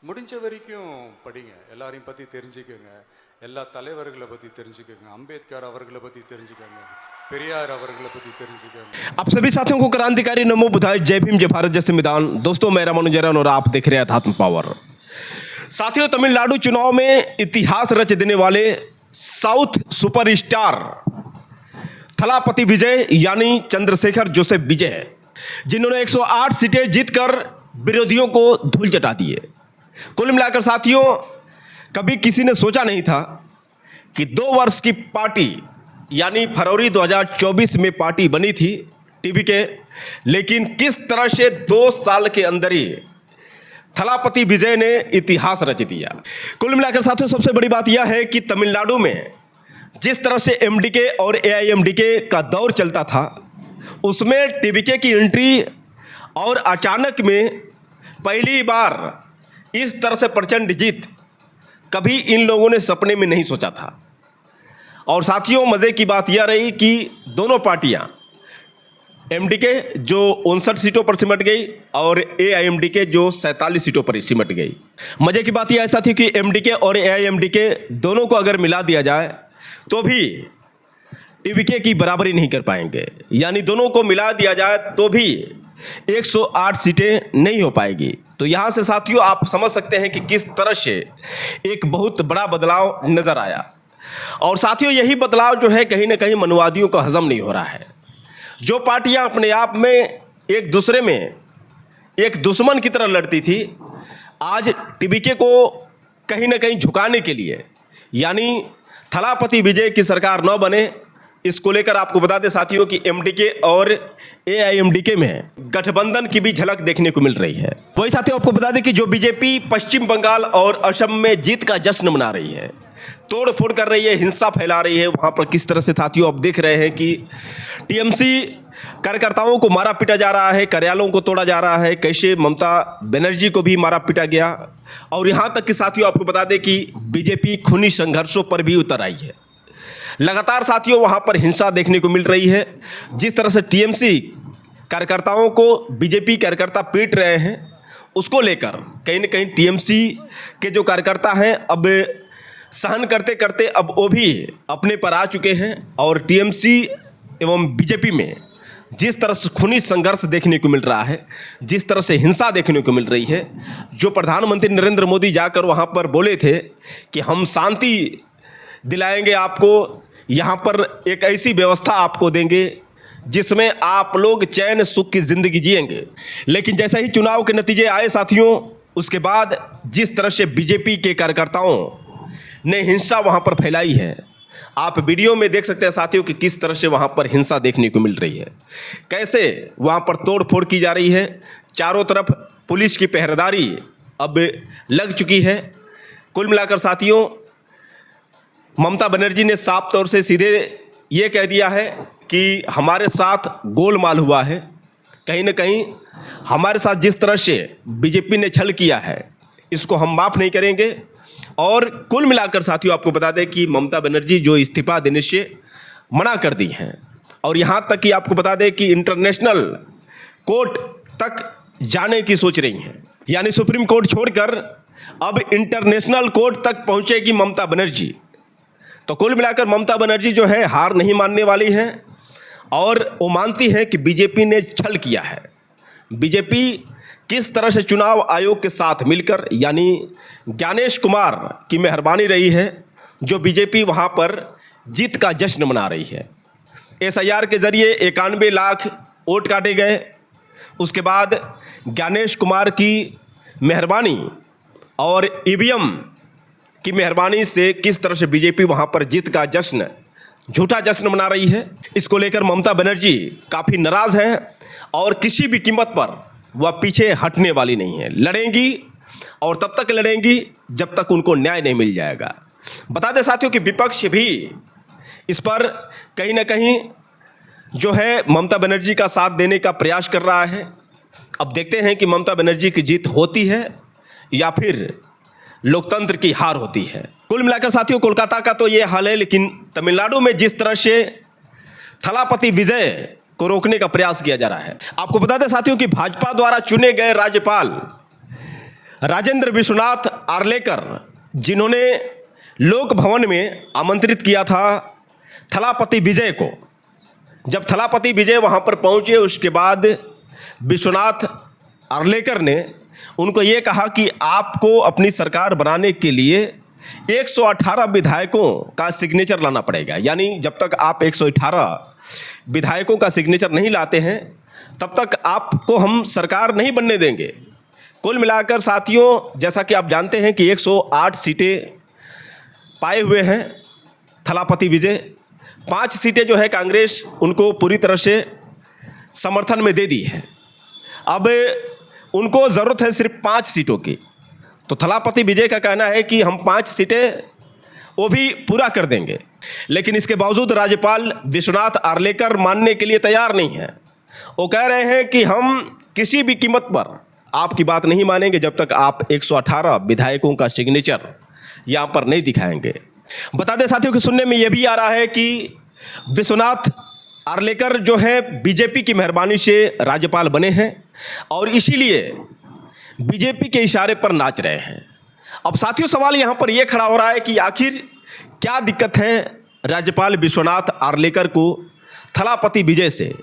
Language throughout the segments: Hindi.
முடிஞ்ச வரைக்கும் படிங்க. எல்லாரையும் பற்றி தெரிஞ்சுக்கோங்க. எல்லா தலைவர்களை பற்றி தெரிஞ்சுக்கோங்க. அம்பேத்கர் அவர்களை பற்றி தெரிஞ்சுக்கோங்க. பெரியார் அவர்களை பற்றி தெரிஞ்சுக்கோங்க. आप सभी साथियों को क्रांतिकारी नमो बुधाई, जय भीम, जय भारत, जय संविधान। दोस्तों मैं रमन जरन और आप देख रहे हैं अध्यात्म पावर। साथियों, तमिलनाडु चुनाव में इतिहास रच देने वाले साउथ सुपरस्टार थलापति विजय यानी चंद्रशेखर जोसेफ विजय, जिन्होंने 108 सीटें जीतकर विरोधियों को धूल चटा दिए। कुल मिलाकर साथियों, कभी किसी ने सोचा नहीं था कि 2 वर्ष की पार्टी यानी फरवरी 2024 में पार्टी बनी थी टीवी के, लेकिन किस तरह से 2 साल के अंदर ही थलापति विजय ने इतिहास रच दिया। कुल मिलाकर साथियों, सबसे बड़ी बात यह है कि तमिलनाडु में जिस तरह से एमडीके और एआईएमडीके का दौर चलता था, उसमें टीवीके की एंट्री और अचानक में पहली बार इस तरह से प्रचंड जीत कभी इन लोगों ने सपने में नहीं सोचा था। और साथियों, मज़े की बात यह रही कि दोनों पार्टियां, एमडीके जो 59 सीटों पर सिमट गई और एआईएमडीके जो 47 सीटों पर सिमट गई। मज़े की बात यह ऐसा थी कि एमडीके और एआईएमडीके दोनों को अगर मिला दिया जाए तो भी टीवीके की बराबरी नहीं कर पाएंगे, यानी दोनों को मिला दिया जाए तो भी 108 सीटें नहीं हो पाएगी। तो यहाँ से साथियों आप समझ सकते हैं कि किस तरह से एक बहुत बड़ा बदलाव नज़र आया। और साथियों, यही बदलाव जो है कहीं ना कहीं मनुवादियों को हजम नहीं हो रहा है। जो पार्टियां अपने आप में एक दूसरे में एक दुश्मन की तरह लड़ती थी, आज टीवीके को कहीं ना कहीं झुकाने के लिए, यानी थलापति विजय की सरकार न बने, इसको लेकर आपको बता दें साथियों कि एमडीके और एआईएमडीके में गठबंधन की भी झलक देखने को मिल रही है। वही साथियों आपको बता दें कि जो बीजेपी पश्चिम बंगाल और असम में जीत का जश्न मना रही है, तोड़ फोड़ कर रही है, हिंसा फैला रही है, वहाँ पर किस तरह से साथियों आप देख रहे हैं कि टीएमसी कार्यकर्ताओं को मारा पीटा जा रहा है, कार्यालयों को तोड़ा जा रहा है, कैसे ममता बनर्जी को भी मारा पीटा गया। और यहाँ तक कि साथियों आपको बता दें कि बीजेपी खूनी संघर्षों पर भी उतर आई है। लगातार साथियों वहाँ पर हिंसा देखने को मिल रही है। जिस तरह से टीएमसी कार्यकर्ताओं को बीजेपी कार्यकर्ता पीट रहे हैं, उसको लेकर कहीं न कहीं टीएमसी के जो कार्यकर्ता हैं अब सहन करते करते अब वो भी अपने पर आ चुके हैं। और टीएमसी एवं बीजेपी में जिस तरह से खूनी संघर्ष देखने को मिल रहा है, जिस तरह से हिंसा देखने को मिल रही है, जो प्रधानमंत्री नरेंद्र मोदी जाकर वहाँ पर बोले थे कि हम शांति दिलाएंगे आपको, यहाँ पर एक ऐसी व्यवस्था आपको देंगे जिसमें आप लोग चैन सुख की ज़िंदगी जिएंगे। लेकिन जैसे ही चुनाव के नतीजे आए साथियों, उसके बाद जिस तरह से बीजेपी के कार्यकर्ताओं ने हिंसा वहाँ पर फैलाई है, आप वीडियो में देख सकते हैं साथियों कि किस तरह से वहाँ पर हिंसा देखने को मिल रही है, कैसे वहाँ पर तोड़ फोड़ की जा रही है। चारों तरफ पुलिस की पहरेदारी अब लग चुकी है। कुल मिलाकर साथियों, ममता बनर्जी ने साफ तौर से सीधे ये कह दिया है कि हमारे साथ गोलमाल हुआ है, कहीं ना कहीं हमारे साथ जिस तरह से बीजेपी ने छल किया है, इसको हम माफ़ नहीं करेंगे। और कुल मिलाकर साथियों आपको बता दें कि ममता बनर्जी जो इस्तीफा देने से मना कर दी हैं, और यहाँ तक कि आपको बता दें कि इंटरनेशनल कोर्ट तक जाने की सोच रही हैं, यानी सुप्रीम कोर्ट छोड़कर अब इंटरनेशनल कोर्ट तक पहुँचेगी ममता बनर्जी। तो कुल मिलाकर ममता बनर्जी जो है हार नहीं मानने वाली हैं, और वो मानती है कि बीजेपी ने छल किया है। बीजेपी किस तरह से चुनाव आयोग के साथ मिलकर, यानी ज्ञानेश कुमार की मेहरबानी रही है, जो बीजेपी वहाँ पर जीत का जश्न मना रही है। एसआईआर के ज़रिए 91 लाख वोट काटे गए। उसके बाद ज्ञानेश कुमार की मेहरबानी और ईवीएम की मेहरबानी से किस तरह से बीजेपी वहाँ पर जीत का जश्न, झूठा जश्न मना रही है। इसको लेकर ममता बनर्जी काफ़ी नाराज़ हैं और किसी भी कीमत पर वह पीछे हटने वाली नहीं है। लड़ेंगी और तब तक लड़ेंगी जब तक उनको न्याय नहीं मिल जाएगा। बता दें साथियों कि विपक्ष भी इस पर कहीं ना कहीं जो है ममता बनर्जी का साथ देने का प्रयास कर रहा है। अब देखते हैं कि ममता बनर्जी की जीत होती है या फिर लोकतंत्र की हार होती है। कुल मिलाकर साथियों कोलकाता का तो ये हाल है, लेकिन तमिलनाडु में जिस तरह से थलापति विजय को रोकने का प्रयास किया जा रहा है। आपको बता दें साथियों कि भाजपा द्वारा चुने गए राज्यपाल राजेंद्र विश्वनाथ आर्लेकर, जिन्होंने लोक भवन में आमंत्रित किया था थलापति विजय को। जब थलापति विजय वहाँ पर पहुँचे, उसके बाद विश्वनाथ आर्लेकर ने उनको ये कहा कि आपको अपनी सरकार बनाने के लिए 118 विधायकों का सिग्नेचर लाना पड़ेगा। यानी जब तक आप 118 विधायकों का सिग्नेचर नहीं लाते हैं, तब तक आपको हम सरकार नहीं बनने देंगे। कुल मिलाकर साथियों, जैसा कि आप जानते हैं कि 108 सीटें पाए हुए हैं थलापति विजय। 5 सीटें जो है कांग्रेस उनको पूरी तरह से समर्थन में दे दी है। अब उनको ज़रूरत है सिर्फ 5 सीटों की। तो थलापति विजय का कहना है कि हम 5 सीटें वो भी पूरा कर देंगे, लेकिन इसके बावजूद राज्यपाल विश्वनाथ आर्लेकर मानने के लिए तैयार नहीं है। वो कह रहे हैं कि हम किसी भी कीमत पर आपकी बात नहीं मानेंगे जब तक आप 118 विधायकों का सिग्नेचर यहाँ पर नहीं दिखाएंगे। बता दें साथियों कि सुनने में ये भी आ रहा है कि विश्वनाथ आर्लेकर जो है बीजेपी की मेहरबानी से राज्यपाल बने हैं और इसीलिए बीजेपी के इशारे पर नाच रहे हैं। अब साथियों, सवाल यहाँ पर यह खड़ा हो रहा है कि आखिर क्या दिक्कत है राज्यपाल विश्वनाथ आर्लेकर को थलापति विजय से?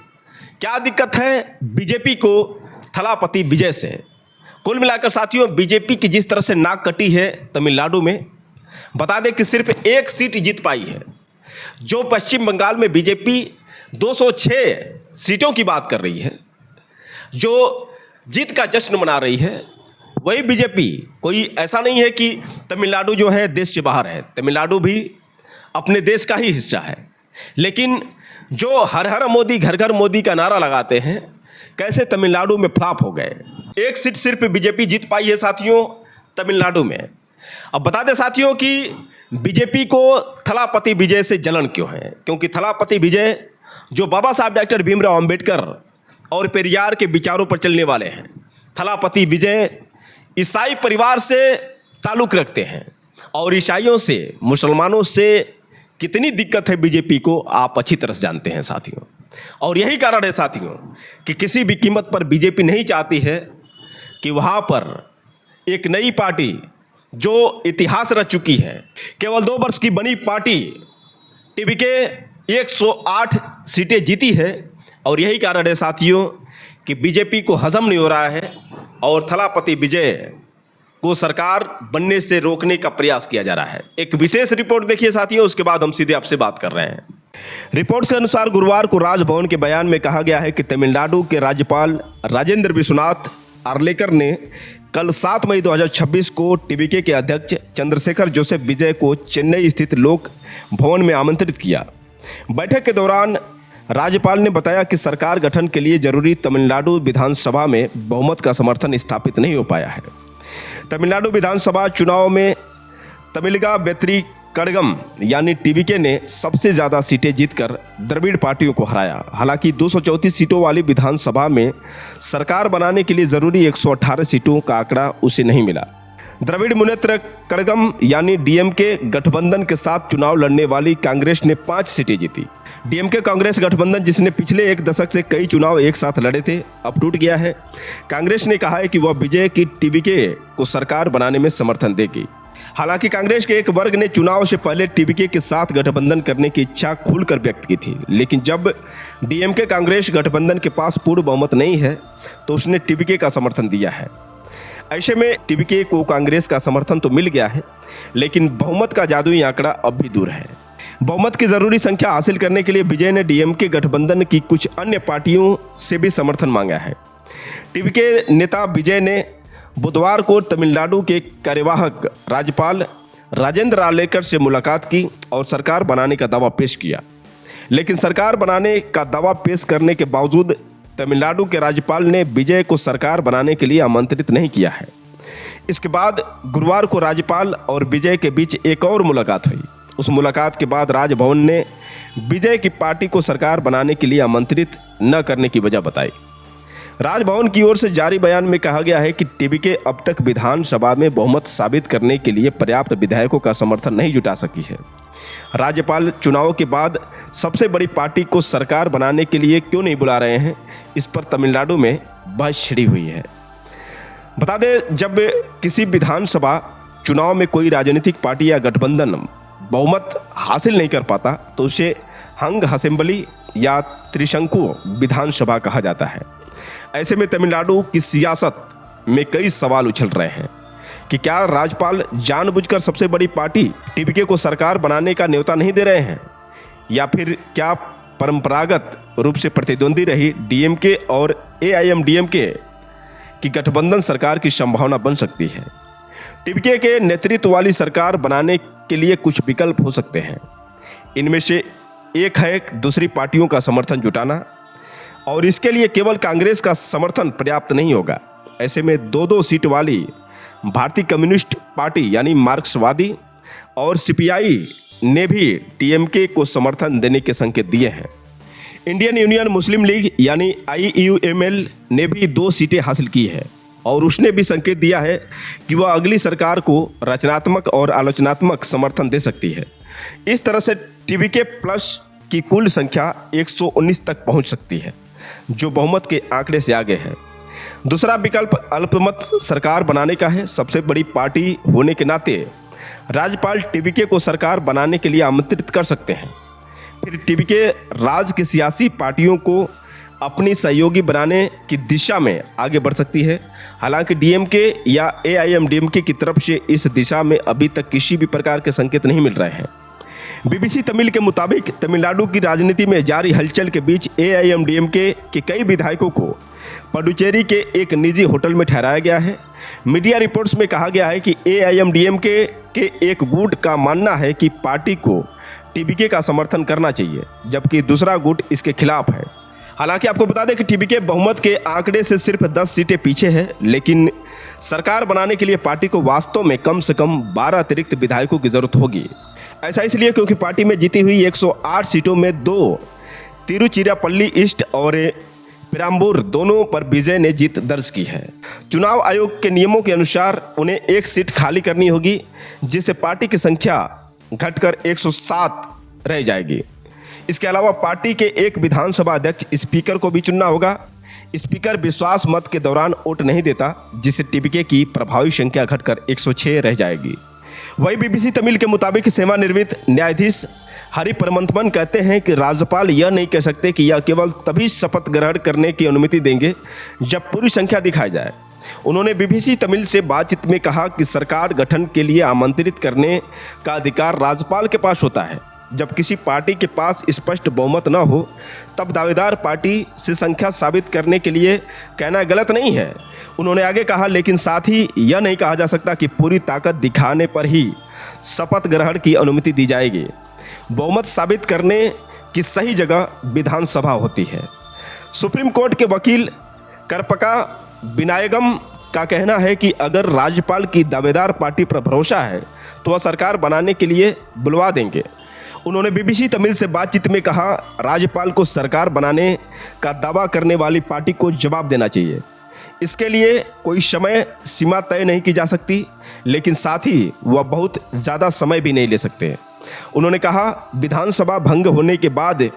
क्या दिक्कत है बीजेपी को थलापति विजय से? कुल मिलाकर साथियों, बीजेपी की जिस तरह से नाक कटी है तमिलनाडु में, बता दें कि सिर्फ 1 सीट जीत पाई है। जो पश्चिम बंगाल में बीजेपी 206 सीटों की बात कर रही है, जो जीत का जश्न मना रही है, वही बीजेपी, कोई ऐसा नहीं है कि तमिलनाडु जो है देश से बाहर है। तमिलनाडु भी अपने देश का ही हिस्सा है। लेकिन जो हर हर मोदी घर घर मोदी का नारा लगाते हैं, कैसे तमिलनाडु में फ्लॉप हो गए। 1 सीट सिर्फ बीजेपी जीत पाई है साथियों तमिलनाडु में। अब बता दें साथियों कि बीजेपी को थलापति विजय से जलन क्यों है? क्योंकि थलापति विजय जो बाबा साहब डॉक्टर भीमराव अंबेडकर और पेरियार के विचारों पर चलने वाले हैं। थलापति विजय ईसाई परिवार से ताल्लुक़ रखते हैं और ईसाइयों से, मुसलमानों से कितनी दिक्कत है बीजेपी को आप अच्छी तरह से जानते हैं साथियों। और यही कारण है साथियों कि किसी भी कीमत पर बीजेपी नहीं चाहती है कि वहाँ पर एक नई पार्टी जो इतिहास रच चुकी है, केवल 2 वर्ष की बनी पार्टी टीवीके 108 सीटें जीती है। और यही कारण है साथियों कि बीजेपी को हजम नहीं हो रहा है और थलापति विजय को सरकार बनने से रोकने का प्रयास किया जा रहा है। एक विशेष रिपोर्ट देखिए साथियों, उसके बाद हम सीधे आपसे बात कर रहे हैं। रिपोर्ट्स के अनुसार गुरुवार को राजभवन के बयान में कहा गया है कि तमिलनाडु के राज्यपाल राजेंद्र विश्वनाथ आर्लेकर ने कल 7 मई 2026 को टीवीके के अध्यक्ष चंद्रशेखर जोसेफ विजय को चेन्नई स्थित लोक भवन में आमंत्रित किया। बैठक के दौरान राज्यपाल ने बताया कि सरकार गठन के लिए जरूरी तमिलनाडु विधानसभा में बहुमत का समर्थन स्थापित नहीं हो पाया है। तमिलनाडु विधानसभा चुनाव में तमिलिगा वेत्री कड़गम यानी टीवीके ने सबसे ज़्यादा सीटें जीतकर द्रविड़ पार्टियों को हराया। हालांकि 234 सीटों वाली विधानसभा में सरकार बनाने के लिए ज़रूरी 118 सीटों का आंकड़ा उसे नहीं मिला। द्रविड़ मुनेत्र कड़गम यानी डीएमके गठबंधन के साथ चुनाव लड़ने वाली कांग्रेस ने 5 सीटें जीती। डीएमके कांग्रेस गठबंधन जिसने पिछले 1 दशक से कई चुनाव एक साथ लड़े थे, अब टूट गया है। कांग्रेस ने कहा है कि वह विजय की टीवीके को सरकार बनाने में समर्थन देगी। हालांकि कांग्रेस के एक वर्ग ने चुनाव से पहले टीवीके के साथ गठबंधन करने की इच्छा खुलकर व्यक्त की थी, लेकिन जब डीएमके कांग्रेस गठबंधन के पास पूर्ण बहुमत नहीं है तो उसने टीवीके का समर्थन दिया है। ऐसे में टीवीके को कांग्रेस का समर्थन तो मिल गया है, लेकिन बहुमत का जादुई आंकड़ा अब भी दूर है। बहुमत की ज़रूरी संख्या हासिल करने के लिए विजय ने डीएमके गठबंधन की कुछ अन्य पार्टियों से भी समर्थन मांगा है। टीवीके नेता विजय ने बुधवार को तमिलनाडु के कार्यवाहक राज्यपाल राजेंद्र आर्लेकर से मुलाकात की और सरकार बनाने का दावा पेश किया, लेकिन सरकार बनाने का दावा पेश करने के बावजूद तमिलनाडु के राज्यपाल ने विजय को सरकार बनाने के लिए आमंत्रित नहीं किया है। इसके बाद गुरुवार को राज्यपाल और विजय के बीच एक और मुलाकात हुई। उस मुलाकात के बाद राजभवन ने विजय की पार्टी को सरकार बनाने के लिए आमंत्रित न करने की वजह बताई। राजभवन की ओर से जारी बयान में कहा गया है कि टीवीके अब तक विधानसभा में बहुमत साबित करने के लिए पर्याप्त विधायकों का समर्थन नहीं जुटा सकी है। राज्यपाल चुनाव के बाद सबसे बड़ी पार्टी को सरकार बनाने के लिए क्यों नहीं बुला रहे हैं, इस पर तमिलनाडु में बहस छिड़ी हुई है। बता दें, जब किसी विधानसभा चुनाव में कोई राजनीतिक पार्टी या गठबंधन बहुमत हासिल नहीं कर पाता तो उसे हंग असेंबली या त्रिशंकु विधानसभा कहा जाता है। ऐसे में तमिलनाडु की सियासत में कई सवाल उछल रहे हैं कि क्या राज्यपाल जानबूझकर सबसे बड़ी पार्टी टीवीके को सरकार बनाने का न्योता नहीं दे रहे हैं, या फिर क्या परंपरागत रूप से प्रतिद्वंदी रही डीएमके और एआईएमडीएमके की गठबंधन सरकार की संभावना बन सकती है। टीवीके के नेतृत्व वाली सरकार बनाने के लिए कुछ विकल्प हो सकते हैं। इनमें से एक है दूसरी पार्टियों का समर्थन जुटाना, और इसके लिए केवल कांग्रेस का समर्थन पर्याप्त नहीं होगा। ऐसे में 2-2 सीट वाली भारतीय कम्युनिस्ट पार्टी यानी मार्क्सवादी और सीपीआई ने भी टीएमके को समर्थन देने के संकेत दिए हैं। इंडियन यूनियन मुस्लिम लीग यानी आईयूएमएल ने भी 2 सीटें हासिल की है और उसने भी संकेत दिया है कि वह अगली सरकार को रचनात्मक और आलोचनात्मक समर्थन दे सकती है। इस तरह से टीवीके प्लस की कुल संख्या 119 तक पहुंच सकती है, जो बहुमत के आंकड़े से आगे है। दूसरा विकल्प अल्पमत सरकार बनाने का है। सबसे बड़ी पार्टी होने के नाते राज्यपाल टीवीके को सरकार बनाने के लिए आमंत्रित कर सकते हैं। फिर टीवीके राज्य की सियासी पार्टियों को अपनी सहयोगी बनाने की दिशा में आगे बढ़ सकती है। हालांकि डीएमके या एआईएमडीएमके की तरफ से इस दिशा में अभी तक किसी भी प्रकार के संकेत नहीं मिल रहे हैं। बीबीसी तमिल के मुताबिक तमिलनाडु की राजनीति में जारी हलचल के बीच एआईएमडीएमके के कई विधायकों को पुडुचेरी के एक निजी होटल में ठहराया गया है। मीडिया रिपोर्ट्स में कहा गया है कि एआईएमडीएमके के एक गुट का मानना है कि पार्टी को टीवीके का समर्थन करना चाहिए, जबकि दूसरा गुट इसके खिलाफ है। हालांकि आपको बता दें कि टीवीके बहुमत के आंकड़े से सिर्फ 10 सीटें पीछे है, लेकिन सरकार बनाने के लिए पार्टी को वास्तव में कम से कम 12 अतिरिक्त विधायकों की जरूरत होगी। ऐसा इसलिए क्योंकि पार्टी में जीती हुई 108 सीटों में 2 तिरुचिरापल्ली ईस्ट और पेराम्बूर दोनों पर विजय ने जीत दर्ज की है। चुनाव आयोग के नियमों के अनुसार उन्हें 1 सीट खाली करनी होगी, जिससे पार्टी की संख्या घटकर 107 रह जाएगी। इसके अलावा पार्टी के एक विधानसभा अध्यक्ष स्पीकर को भी चुनना होगा। स्पीकर विश्वास मत के दौरान वोट नहीं देता, जिससे टीवीके की प्रभावी संख्या घटकर 106 रह जाएगी। वही बीबीसी तमिल के मुताबिक सेवानिवृत्त न्यायाधीश हरि परमंथमन कहते हैं कि राज्यपाल यह नहीं कह सकते कि यह केवल तभी शपथ ग्रहण करने की अनुमति देंगे जब पूरी संख्या दिखाई जाए। उन्होंने बीबीसी तमिल से बातचीत में कहा कि सरकार गठन के लिए आमंत्रित करने का अधिकार राज्यपाल के पास होता है। जब किसी पार्टी के पास स्पष्ट बहुमत न हो तब दावेदार पार्टी से संख्या साबित करने के लिए कहना गलत नहीं है। उन्होंने आगे कहा, लेकिन साथ ही यह नहीं कहा जा सकता कि पूरी ताकत दिखाने पर ही शपथ ग्रहण की अनुमति दी जाएगी। बहुमत साबित करने की सही जगह विधानसभा होती है। सुप्रीम कोर्ट के वकील करपका विनायगम का कहना है कि अगर राज्यपाल की दावेदार पार्टी पर भरोसा है तो वह सरकार बनाने के लिए बुलवा देंगे। उन्होंने बीबीसी तमिल से बातचीत में कहा, राज्यपाल को सरकार बनाने का दावा करने वाली पार्टी को जवाब देना चाहिए। इसके लिए कोई समय सीमा तय नहीं की जा सकती, लेकिन साथ ही वह बहुत ज़्यादा समय भी नहीं ले सकते। उन्होंने कहा, विधानसभा भंग होने के बाद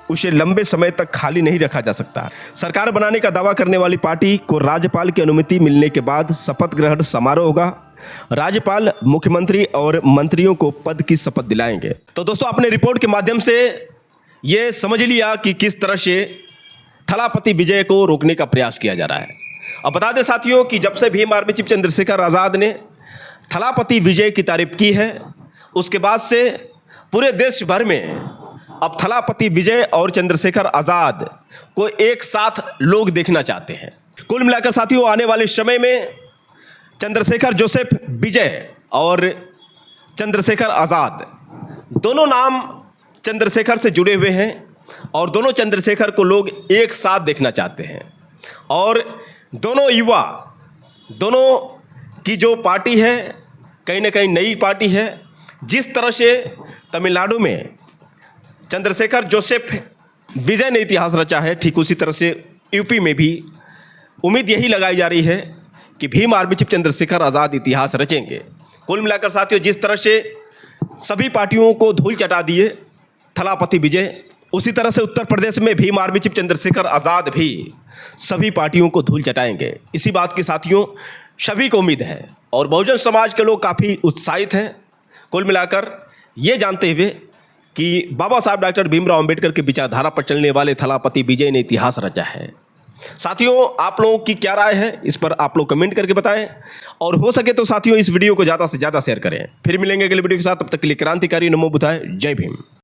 उसे लंबे समय तक खाली नहीं रखा जा सकता। सरकार बनाने का दावा करने वाली पार्टी को राज्यपाल की अनुमति मिलने के बाद शपथ ग्रहण समारोह होगा। राज्यपाल मुख्यमंत्री और मंत्रियों को पद की शपथ दिलाएंगे। तो दोस्तों, आपने रिपोर्ट के माध्यम से ये समझ लिया कि किस तरह से थलापति विजय को रोकने का प्रयास किया जा रहा है। अब बता दें साथियों कि जब से भीम आर्मी चीफ चंद्रशेखर आज़ाद ने थलापति विजय की तारीफ की है, उसके बाद से पूरे देश भर में अब थलापति विजय और चंद्रशेखर आज़ाद को एक साथ लोग देखना चाहते हैं। कुल मिलाकर साथियों, आने वाले समय में चंद्रशेखर जोसेफ विजय और चंद्रशेखर आज़ाद दोनों नाम चंद्रशेखर से जुड़े हुए हैं और दोनों चंद्रशेखर को लोग एक साथ देखना चाहते हैं। और दोनों युवा, दोनों की जो पार्टी है कहीं ना कहीं नई पार्टी है। जिस तरह से तमिलनाडु में चंद्रशेखर जोसेफ विजय ने इतिहास रचा है, ठीक उसी तरह से यूपी में भी उम्मीद यही लगाई जा रही है कि भीम आर्मी चीफ चंद्रशेखर आज़ाद इतिहास रचेंगे। कुल मिलाकर साथियों, जिस तरह से सभी पार्टियों को धूल चटा दिए थलापति विजय, उसी तरह से उत्तर प्रदेश में भीम आर्मी चीफ चंद्रशेखर आज़ाद भी सभी पार्टियों को धूल चटाएंगे। इसी बात की साथियों सभी को उम्मीद है और बहुजन समाज के लोग काफ़ी उत्साहित हैं कुल मिलाकर ये जानते हुए कि बाबा साहब डॉक्टर भीमराव अंबेडकर की विचारधारा पर चलने वाले थलापति विजय ने इतिहास रचा है। साथियों आप लोगों की क्या राय है इस पर आप लोग कमेंट करके बताएं और हो सके तो साथियों इस वीडियो को ज़्यादा से ज़्यादा शेयर करें। फिर मिलेंगे अगले वीडियो के साथ, तब तक के लिए क्रांतिकारी नमो बुद्धाय, जय भीम।